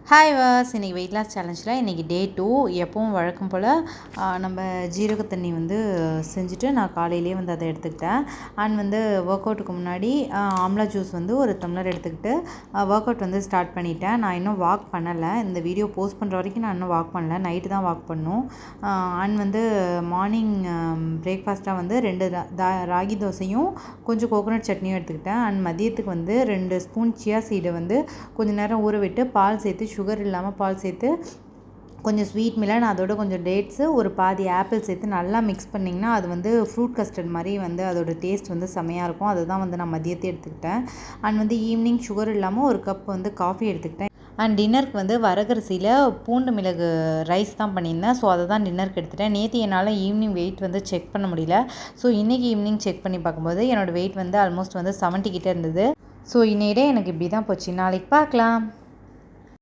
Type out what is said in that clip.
Hi was இன்றைக்கி weight loss சேலஞ்சில் இன்றைக்கி டே 2 எப்பவும் வழக்கம் போல் நம்ம ஜீரக தண்ணி வந்து செஞ்சுட்டு நான் காலையிலேயே வந்து அதை எடுத்துக்கிட்டேன். அண்ட் வந்து ஒர்க் அவுட்டுக்கு முன்னாடி ஆம்லா ஜூஸ் வந்து ஒரு டம்ளர் எடுத்துக்கிட்டு ஒர்க் அவுட் வந்து ஸ்டார்ட் பண்ணிட்டேன். நான் இன்னும் வாக் பண்ணலை. இந்த வீடியோ போஸ்ட் பண்ணுற வரைக்கும் நான் இன்னும் வாக் பண்ணல. நைட்டு தான் வாக் பண்ணணும். அண்ட் வந்து மார்னிங் பிரேக்ஃபாஸ்ட்டாக வந்து 2 ராகி தோசையும் கொஞ்சம் கோகோனட் சட்னியும் எடுத்துக்கிட்டேன். அண்ட் மதியத்துக்கு வந்து 2 ஸ்பூன் சியா சீடை வந்து கொஞ்சம் நேரம் ஊற விட்டு பால் சேர்த்து சுகர் இல்லாமல் பால் சேர்த்து கொஞ்சம் ஸ்வீட் மிலன் அதோட கொஞ்சம் டேட்ஸு ஒரு பாதி ஆப்பிள் சேர்த்து நல்லா மிக்ஸ் பண்ணிங்கன்னா அது வந்து ஃப்ரூட் கஸ்டர்ட் மாதிரி வந்து அதோட டேஸ்ட் வந்து செமையாக இருக்கும். அதுதான் வந்து நான் மதியத்தை எடுத்துக்கிட்டேன். அண்ட் வந்து ஈவினிங் சுகர் இல்லாமல் ஒரு கப் வந்து காஃபி எடுத்துக்கிட்டேன். அண்ட் டின்னருக்கு வந்து வரகரிசியில் பூண்டு மிளகு ரைஸ் தான் பண்ணியிருந்தேன். ஸோ அதை தான் டின்னருக்கு எடுத்துகிட்டேன். நேற்று என்னால் ஈவினிங் வெயிட் வந்து செக் பண்ண முடியல. ஸோ இன்றைக்கி ஈவினிங் செக் பண்ணி பார்க்கும்போது என்னோடய வெயிட் வந்து ஆல்மோஸ்ட் வந்து 70 கிட்டே இருந்தது. ஸோ இன்னையிட எனக்கு இப்படி தான் போச்சு. நாளைக்கு பார்க்கலாம்.